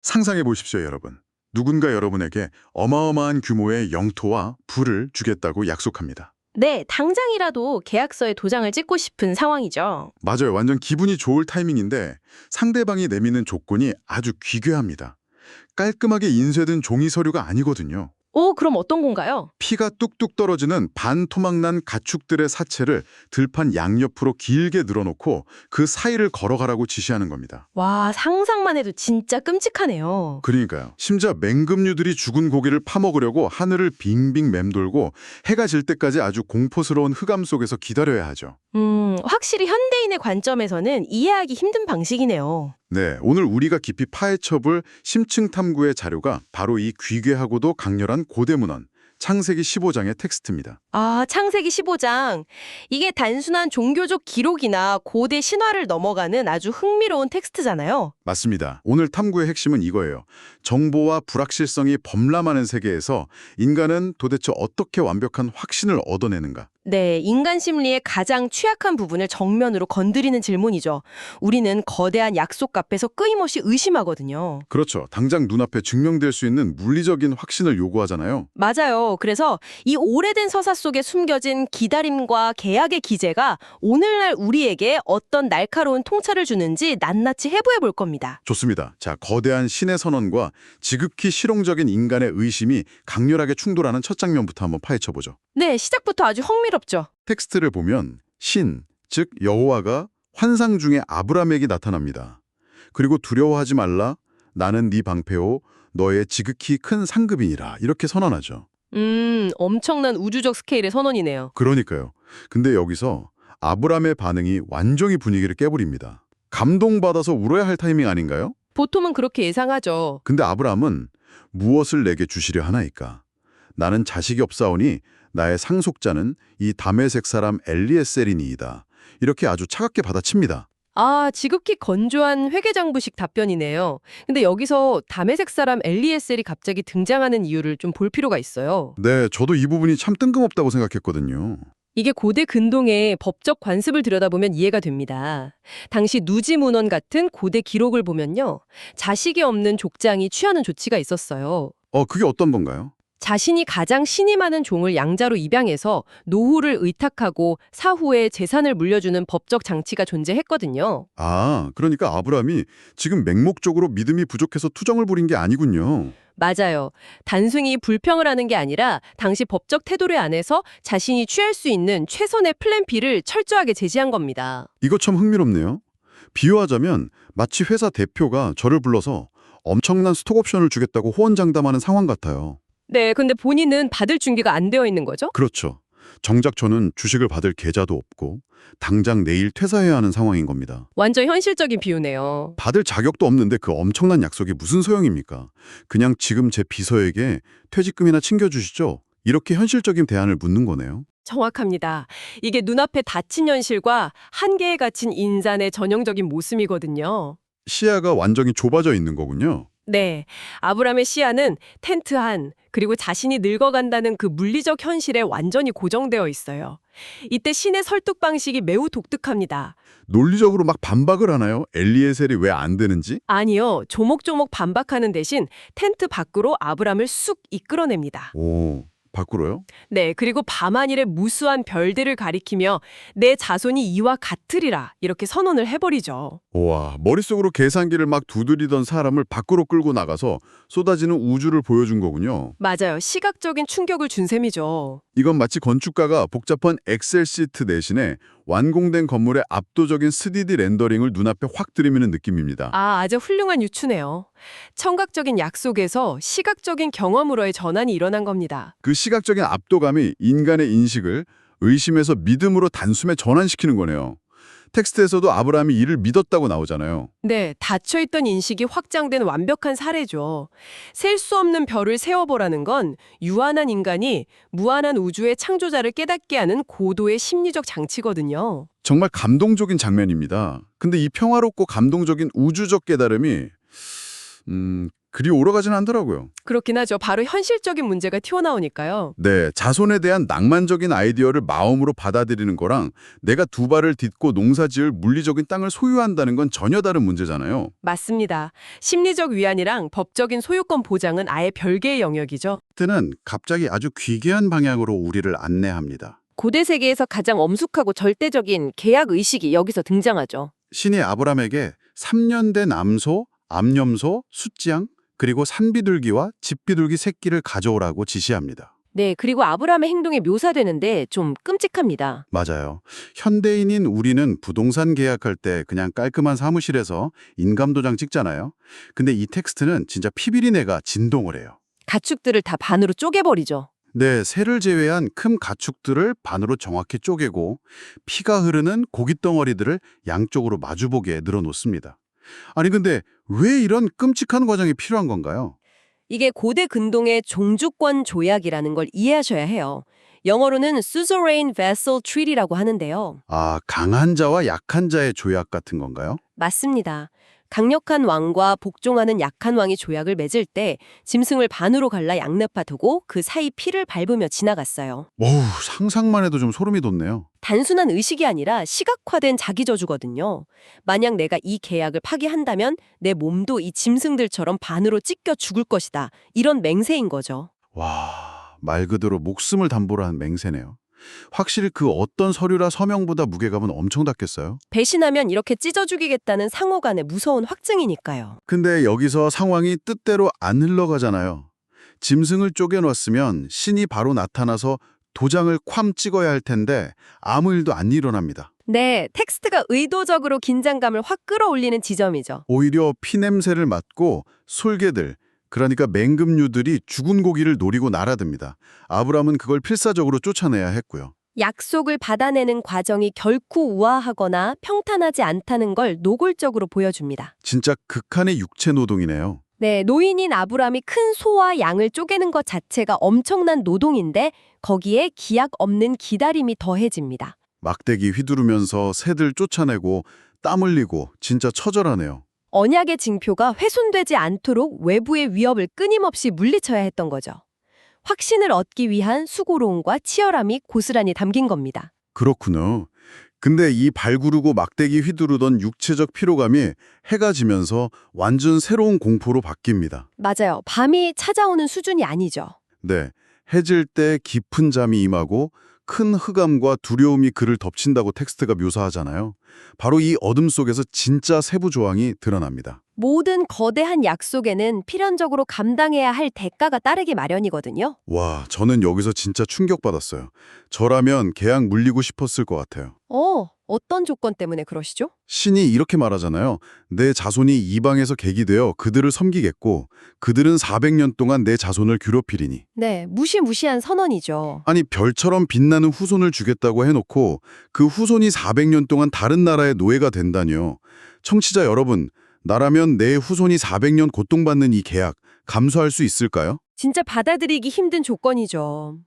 상상해 보십시오, 여러분. 누군가 여러분에게 어마어마한 규모의 영토와 부를 주겠다고 약속합니다. 네, 당장이라도 계약서에 도장을 찍고 싶은 상황이죠. 맞아요. 완전 기분이 좋을 타이밍인데 상대방이 내미는 조건이 아주 귀괴합니다. 깔끔하게 인쇄된 종이 서류가 아니거든요. 오, 그럼 어떤 건가요? 피가 뚝뚝 떨어지는 반토막난 가축들의 사체를 들판 양옆으로 길게 늘어놓고 그 사이를 걸어가라고 지시하는 겁니다. 와, 상상만 해도 진짜 끔찍하네요. 그러니까요. 심지어 맹금류들이 죽은 고기를 파먹으려고 하늘을 빙빙 맴돌고 해가 질 때까지 아주 공포스러운 흑암 속에서 기다려야 하죠. 확실히 현대인의 관점에서는 이해하기 힘든 방식이네요. 네, 오늘 우리가 깊이 파헤쳐볼 심층 탐구의 자료가 바로 이 귀괴하고도 강렬한 고대 문헌, 창세기 15장의 텍스트입니다. 아, 창세기 15장. 이게 단순한 종교적 기록이나 고대 신화를 넘어가는 아주 흥미로운 텍스트잖아요. 맞습니다. 오늘 탐구의 핵심은 이거예요. 정보와 불확실성이 범람하는 세계에서 인간은 도대체 어떻게 완벽한 확신을 얻어내는가? 네, 인간 심리의 가장 취약한 부분을 정면으로 건드리는 질문이죠. 우리는 거대한 약속 앞에서 끊임없이 의심하거든요. 그렇죠. 당장 눈앞에 증명될 수 있는 물리적인 확신을 요구하잖아요. 맞아요. 그래서 이 오래된 서사 속에 숨겨진 기다림과 계약의 기제가 오늘날 우리에게 어떤 날카로운 통찰을 주는지 낱낱이 해부해 볼 겁니다. 좋습니다. 자, 거대한 신의 선언과 지극히 실용적인 인간의 의심이 강렬하게 충돌하는 첫 장면부터 한번 파헤쳐보죠. 네, 시작부터 아주 흥미롭죠. 텍스트를 보면 신, 즉 여호와가 환상 중에 아브라함에게 나타납니다. 그리고 두려워하지 말라, 나는 네 방패요, 너의 지극히 큰 상급이니라 이렇게 선언하죠. 엄청난 우주적 스케일의 선언이네요. 그러니까요. 근데 여기서 아브라함의 반응이 완전히 분위기를 깨버립니다. 감동받아서 울어야 할 타이밍 아닌가요? 보통은 그렇게 예상하죠. 근데 아브라함은 무엇을 내게 주시려 하나이까? 나는 자식이 없사오니 나의 상속자는 이 다메섹 사람 엘리에셀이니이다. 이렇게 아주 차갑게 받아칩니다. 아, 지극히 건조한 회계장부식 답변이네요. 근데 여기서 다메섹 사람 엘리에셀이 갑자기 등장하는 이유를 좀 볼 필요가 있어요. 네, 저도 이 부분이 참 뜬금없다고 생각했거든요. 이게 고대 근동의 법적 관습을 들여다보면 이해가 됩니다. 당시 누지문헌 같은 고대 기록을 보면요. 자식이 없는 족장이 취하는 조치가 있었어요. 그게 어떤 건가요? 자신이 가장 신이 많은 종을 양자로 입양해서 노후를 의탁하고 사후에 재산을 물려주는 법적 장치가 존재했거든요. 아, 그러니까 아브라함이 지금 맹목적으로 믿음이 부족해서 투정을 부린 게 아니군요. 맞아요. 단순히 불평을 하는 게 아니라 당시 법적 테두리 안에서 자신이 취할 수 있는 최선의 플랜 B를 철저하게 제시한 겁니다. 이거 참 흥미롭네요. 비유하자면 마치 회사 대표가 저를 불러서 엄청난 스톡 옵션을 주겠다고 호언장담하는 상황 같아요. 네, 근데 본인은 받을 준비가 안 되어 있는 거죠? 그렇죠. 정작 저는 주식을 받을 계좌도 없고 당장 내일 퇴사해야 하는 상황인 겁니다. 완전 현실적인 비유네요. 받을 자격도 없는데 그 엄청난 약속이 무슨 소용입니까? 그냥 지금 제 비서에게 퇴직금이나 챙겨주시죠. 이렇게 현실적인 대안을 묻는 거네요. 정확합니다. 이게 눈앞에 닫힌 현실과 한계에 갇힌 인간의 전형적인 모습이거든요. 시야가 완전히 좁아져 있는 거군요. 네, 아브람의 시야는 텐트 안, 그리고 자신이 늙어간다는 그 물리적 현실에 완전히 고정되어 있어요. 이때 신의 설득 방식이 매우 독특합니다. 논리적으로 막 반박을 하나요? 엘리에셀이 왜 안 되는지? 아니요, 조목조목 반박하는 대신 텐트 밖으로 아브람을 쑥 이끌어냅니다. 오, 밖으로요? 네, 그리고 밤하늘의 무수한 별들을 가리키며 내 자손이 이와 같으리라 이렇게 선언을 해버리죠. 우와, 머릿속으로 계산기를 막 두드리던 사람을 밖으로 끌고 나가서 쏟아지는 우주를 보여준 거군요. 맞아요. 시각적인 충격을 준 셈이죠. 이건 마치 건축가가 복잡한 엑셀 시트 대신에 완공된 건물의 압도적인 3D 렌더링을 눈앞에 확 들이미는 느낌입니다. 아, 아주 훌륭한 유추네요. 청각적인 약속에서 시각적인 경험으로의 전환이 일어난 겁니다. 그 시각적인 압도감이 인간의 인식을 의심에서 믿음으로 단숨에 전환시키는 거네요. 텍스트에서도 아브라함이 이를 믿었다고 나오잖아요. 네, 닫혀있던 인식이 확장된 완벽한 사례죠. 셀 수 없는 별을 세워보라는 건 유한한 인간이 무한한 우주의 창조자를 깨닫게 하는 고도의 심리적 장치거든요. 정말 감동적인 장면입니다. 근데 이 평화롭고 감동적인 우주적 깨달음이 그리 오래가진 않더라고요. 그렇긴 하죠. 바로 현실적인 문제가 튀어나오니까요. 네, 자손에 대한 낭만적인 아이디어를 마음으로 받아들이는 거랑 내가 두 발을 딛고 농사지을 물리적인 땅을 소유한다는 건 전혀 다른 문제잖아요. 맞습니다. 심리적 위안이랑 법적인 소유권 보장은 아예 별개의 영역이죠. 때는 갑자기 아주 귀귀한 방향으로 우리를 안내합니다. 고대 세계에서 가장 엄숙하고 절대적인 계약 의식이 여기서 등장하죠. 신이 아브람에게 3년 된 암소, 암염소, 숫지양, 그리고 산비둘기와 집비둘기 새끼를 가져오라고 지시합니다. 네, 그리고 아브라함의 행동이 묘사되는데 좀 끔찍합니다. 맞아요. 현대인인 우리는 부동산 계약할 때 그냥 깔끔한 사무실에서 인감도장 찍잖아요. 근데 이 텍스트는 진짜 피비린내가 진동을 해요. 가축들을 다 반으로 쪼개버리죠. 네, 새를 제외한 큰 가축들을 반으로 정확히 쪼개고 피가 흐르는 고깃덩어리들을 양쪽으로 마주보게 늘어놓습니다. 아니 근데 왜 이런 끔찍한 과정이 필요한 건가요? 이게 고대 근동의 종주권 조약이라는 걸 이해하셔야 해요. 영어로는 Suzerain Vassal Treaty라고 하는데요. 아, 강한 자와 약한 자의 조약 같은 건가요? 맞습니다. 강력한 왕과 복종하는 약한 왕이 조약을 맺을 때 짐승을 반으로 갈라 양옆에 두고 그 사이 피를 밟으며 지나갔어요. 어우, 상상만 해도 좀 소름이 돋네요. 단순한 의식이 아니라 시각화된 자기저주거든요. 만약 내가 이 계약을 파기한다면 내 몸도 이 짐승들처럼 반으로 찢겨 죽을 것이다. 이런 맹세인 거죠. 와, 말 그대로 목숨을 담보로 한 맹세네요. 확실히 그 어떤 서류라 서명보다 무게감은 엄청 닿겠어요? 배신하면 이렇게 찢어 죽이겠다는 상호 간의 무서운 확증이니까요. 근데 여기서 상황이 뜻대로 안 흘러가잖아요. 짐승을 쪼개놨으면 신이 바로 나타나서 도장을 쾅 찍어야 할 텐데 아무 일도 안 일어납니다. 네, 텍스트가 의도적으로 긴장감을 확 끌어올리는 지점이죠. 오히려 피냄새를 맡고 솔개들, 그러니까 맹금류들이 죽은 고기를 노리고 날아듭니다. 아브람은 그걸 필사적으로 쫓아내야 했고요. 약속을 받아내는 과정이 결코 우아하거나 평탄하지 않다는 걸 노골적으로 보여줍니다. 진짜 극한의 육체 노동이네요. 네, 노인인 아브람이 큰 소와 양을 쪼개는 것 자체가 엄청난 노동인데 거기에 기약 없는 기다림이 더해집니다. 막대기 휘두르면서 새들 쫓아내고 땀 흘리고 진짜 처절하네요. 언약의 징표가 훼손되지 않도록 외부의 위협을 끊임없이 물리쳐야 했던 거죠. 확신을 얻기 위한 수고로움과 치열함이 고스란히 담긴 겁니다. 그렇군요. 근데 이 발구르고 막대기 휘두르던 육체적 피로감이 해가 지면서 완전 새로운 공포로 바뀝니다. 맞아요. 밤이 찾아오는 수준이 아니죠. 네, 해질 때 깊은 잠이 임하고 큰 흑암과 두려움이 그를 덮친다고 텍스트가 묘사하잖아요. 바로 이 어둠 속에서 진짜 세부 조항이 드러납니다. 모든 거대한 약속에는 필연적으로 감당해야 할 대가가 따르기 마련이거든요. 와, 저는 여기서 진짜 충격받았어요. 저라면 계약 물리고 싶었을 것 같아요. 어떤 조건 때문에 그러시죠? 신이 이렇게 말하잖아요. 내 자손이 이방에서 객이 되어 그들을 섬기겠고 그들은 400년 동안 내 자손을 괴롭히리니. 네, 무시무시한 선언이죠. 아니 별처럼 빛나는 후손을 주겠다고 해놓고 그 후손이 400년 동안 다른 나라의 노예가 된다니요. 청취자 여러분, 나라면 내 후손이 400년 고통받는 이 계약 감수할 수 있을까요? 진짜 받아들이기 힘든 조건이죠.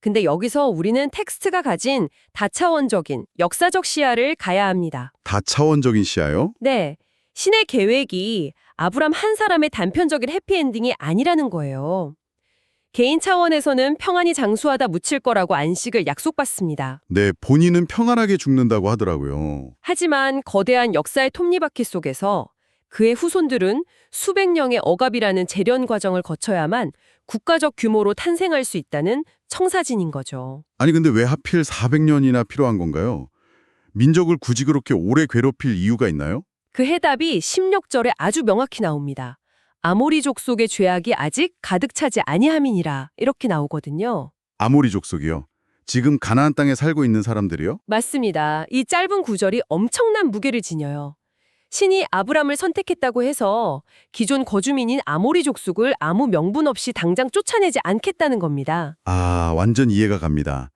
근데 여기서 우리는 텍스트가 가진 다차원적인 역사적 시야를 가야 합니다. 다차원적인 시야요? 네, 신의 계획이 아브람 한 사람의 단편적인 해피엔딩이 아니라는 거예요. 개인 차원에서는 평안히 장수하다 묻힐 거라고 안식을 약속받습니다. 네, 본인은 평안하게 죽는다고 하더라고요. 하지만 거대한 역사의 톱니바퀴 속에서 그의 후손들은 수백 년의 억압이라는 재련 과정을 거쳐야만 국가적 규모로 탄생할 수 있다는 청사진인 거죠. 아니 근데 왜 하필 400년이나 필요한 건가요? 민족을 굳이 그렇게 오래 괴롭힐 이유가 있나요? 그 해답이 16절에 아주 명확히 나옵니다. 아모리족 속의 죄악이 아직 가득 차지 아니함이니라 이렇게 나오거든요. 아모리 족속이요. 지금 가나안 땅에 살고 있는 사람들이요? 맞습니다. 이 짧은 구절이 엄청난 무게를 지녀요. 신이 아브람을 선택했다고 해서 기존 거주민인 아모리 족속을 아무 명분 없이 당장 쫓아내지 않겠다는 겁니다. 아, 완전 이해가 갑니다.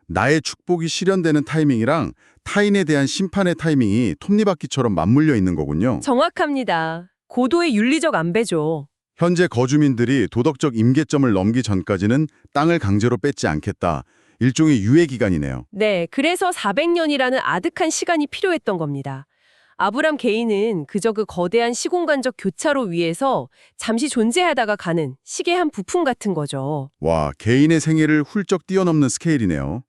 나의 축복이 실현되는 타이밍이랑 타인에 대한 심판의 타이밍이 톱니바퀴처럼 맞물려 있는 거군요. 정확합니다. 고도의 윤리적 안배죠. 현재 거주민들이 도덕적 임계점을 넘기 전까지는 땅을 강제로 뺏지 않겠다. 일종의 유예 기간이네요. 네, 그래서 400년이라는 아득한 시간이 필요했던 겁니다. 아브람 개인은 그저 그 거대한 시공간적 교차로 위에서 잠시 존재하다가 가는 시계 한 부품 같은 거죠. 와, 개인의 생애를 훌쩍 뛰어넘는 스케일이네요.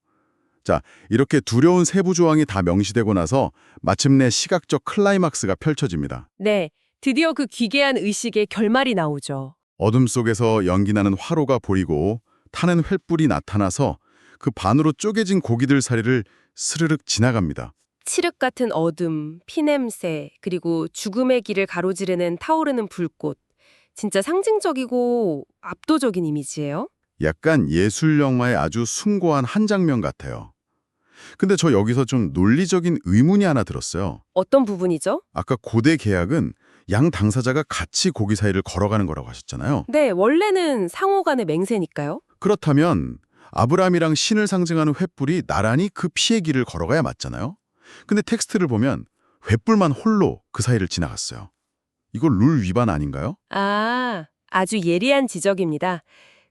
자, 이렇게 두려운 세부 조항이 다 명시되고 나서 마침내 시각적 클라이막스가 펼쳐집니다. 네, 드디어 그 기괴한 의식의 결말이 나오죠. 어둠 속에서 연기나는 화로가 보이고 타는 횃불이 나타나서 그 반으로 쪼개진 고기들 사이를 스르륵 지나갑니다. 칠흑 같은 어둠, 피냄새, 그리고 죽음의 길을 가로지르는 타오르는 불꽃. 진짜 상징적이고 압도적인 이미지예요. 약간 예술 영화의 아주 숭고한 한 장면 같아요. 근데 저 여기서 좀 논리적인 의문이 하나 들었어요. 어떤 부분이죠? 아까 고대 계약은 양 당사자가 같이 고기 사이를 걸어가는 거라고 하셨잖아요. 네, 원래는 상호 간의 맹세니까요. 그렇다면 아브라함이랑 신을 상징하는 횃불이 나란히 그 피의 길을 걸어가야 맞잖아요. 근데 텍스트를 보면 횃불만 홀로 그 사이를 지나갔어요. 이거 룰 위반 아닌가요? 아주 예리한 지적입니다.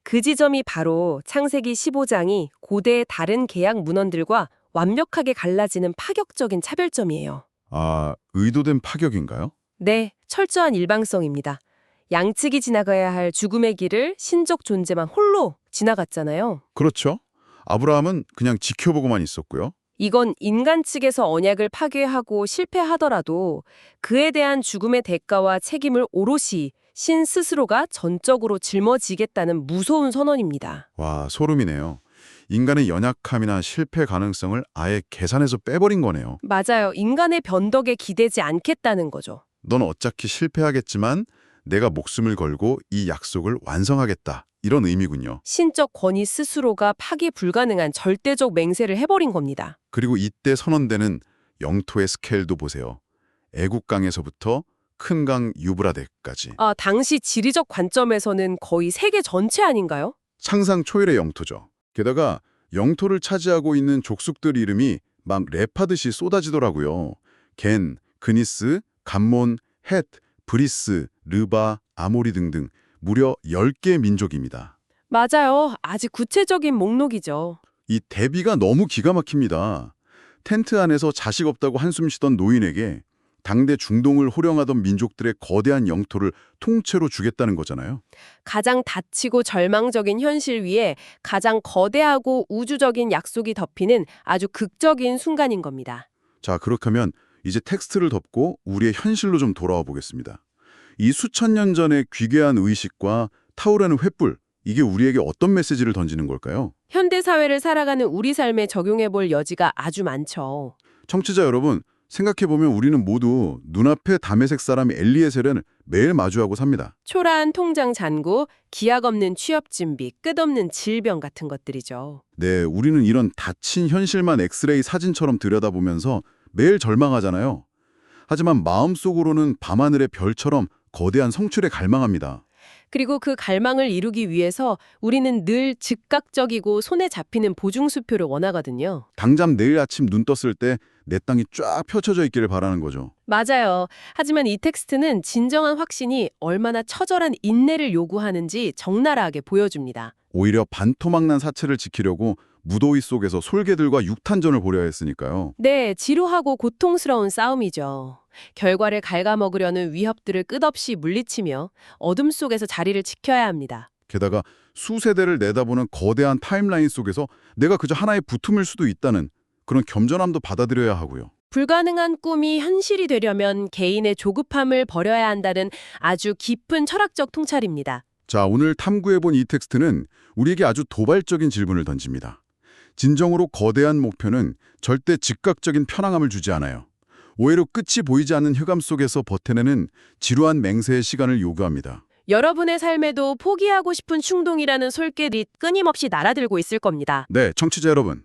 그 지점이 바로 창세기 15장이 고대의 다른 계약 문헌들과 완벽하게 갈라지는 파격적인 차별점이에요. 아, 의도된 파격인가요? 네, 철저한 일방성입니다. 양측이 지나가야 할 죽음의 길을 신적 존재만 홀로 지나갔잖아요. 그렇죠. 아브라함은 그냥 지켜보고만 있었고요. 이건 인간 측에서 언약을 파괴하고 실패하더라도 그에 대한 죽음의 대가와 책임을 오롯이 신 스스로가 전적으로 짊어지겠다는 무서운 선언입니다. 와, 소름이네요. 인간의 연약함이나 실패 가능성을 아예 계산해서 빼버린 거네요. 맞아요. 인간의 변덕에 기대지 않겠다는 거죠. 넌 어차피 실패하겠지만 내가 목숨을 걸고 이 약속을 완성하겠다. 이런 의미군요. 신적 권위 스스로가 파기 불가능한 절대적 맹세를 해버린 겁니다. 그리고 이때 선언되는 영토의 스케일도 보세요. 애국강에서부터 큰 강 유브라데까지. 당시 지리적 관점에서는 거의 세계 전체 아닌가요? 상상 초일의 영토죠. 게다가 영토를 차지하고 있는 족속들 이름이 막 랩하듯이 쏟아지더라고요. 겐, 그니스, 감몬, 헷, 브리스, 르바, 아모리 등등 무려 10개 민족입니다. 맞아요. 아주 구체적인 목록이죠. 이 대비가 너무 기가 막힙니다. 텐트 안에서 자식 없다고 한숨 쉬던 노인에게 당대 중동을 호령하던 민족들의 거대한 영토를 통째로 주겠다는 거잖아요. 가장 다치고 절망적인 현실 위에 가장 거대하고 우주적인 약속이 덮이는 아주 극적인 순간인 겁니다. 자, 그렇다면 이제 텍스트를 덮고 우리의 현실로 좀 돌아와 보겠습니다. 이 수천 년 전의 귀괴한 의식과 타오르는 횃불, 이게 우리에게 어떤 메시지를 던지는 걸까요? 현대 사회를 살아가는 우리 삶에 적용해 볼 여지가 아주 많죠. 청취자 여러분, 생각해보면 우리는 모두 눈앞에 다메섹 사람 엘리에셀을 매일 마주하고 삽니다. 초라한 통장 잔고, 기약 없는 취업 준비, 끝없는 질병 같은 것들이죠. 네, 우리는 이런 닫힌 현실만 엑스레이 사진처럼 들여다보면서 매일 절망하잖아요. 하지만 마음속으로는 밤하늘의 별처럼 거대한 성취를 갈망합니다. 그리고 그 갈망을 이루기 위해서 우리는 늘 즉각적이고 손에 잡히는 보증수표를 원하거든요. 당장 내일 아침 눈 떴을 때 내 땅이 쫙 펼쳐져 있기를 바라는 거죠. 맞아요. 하지만 이 텍스트는 진정한 확신이 얼마나 처절한 인내를 요구하는지 적나라하게 보여줍니다. 오히려 반토막난 사체를 지키려고 무더위 속에서 솔개들과 육탄전을 벌여야 했으니까요. 네, 지루하고 고통스러운 싸움이죠. 결과를 갉아먹으려는 위협들을 끝없이 물리치며 어둠 속에서 자리를 지켜야 합니다. 게다가 수세대를 내다보는 거대한 타임라인 속에서 내가 그저 하나의 부품일 수도 있다는 그런 겸손함도 받아들여야 하고요. 불가능한 꿈이 현실이 되려면 개인의 조급함을 버려야 한다는 아주 깊은 철학적 통찰입니다. 자, 오늘 탐구해본 이 텍스트는 우리에게 아주 도발적인 질문을 던집니다. 진정으로 거대한 목표는 절대 즉각적인 편안함을 주지 않아요. 오히려 끝이 보이지 않는 흑암 속에서 버텨내는 지루한 맹세의 시간을 요구합니다. 여러분의 삶에도 포기하고 싶은 충동이라는 솔길이 끊임없이 날아들고 있을 겁니다. 네, 청취자 여러분.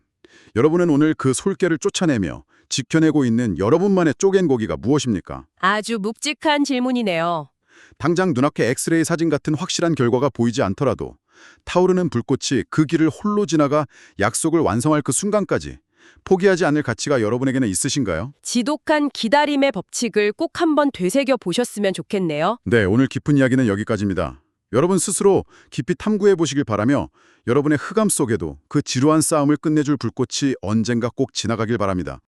여러분은 오늘 그 솔개를 쫓아내며 지켜내고 있는 여러분만의 쪼갠 고기가 무엇입니까? 아주 묵직한 질문이네요. 당장 눈앞에 엑스레이 사진 같은 확실한 결과가 보이지 않더라도 타오르는 불꽃이 그 길을 홀로 지나가 약속을 완성할 그 순간까지 포기하지 않을 가치가 여러분에게는 있으신가요? 지독한 기다림의 법칙을 꼭 한번 되새겨 보셨으면 좋겠네요. 네, 오늘 깊은 이야기는 여기까지입니다. 여러분 스스로 깊이 탐구해 보시길 바라며 여러분의 흑암 속에도 그 지루한 싸움을 끝내줄 불꽃이 언젠가 꼭 지나가길 바랍니다.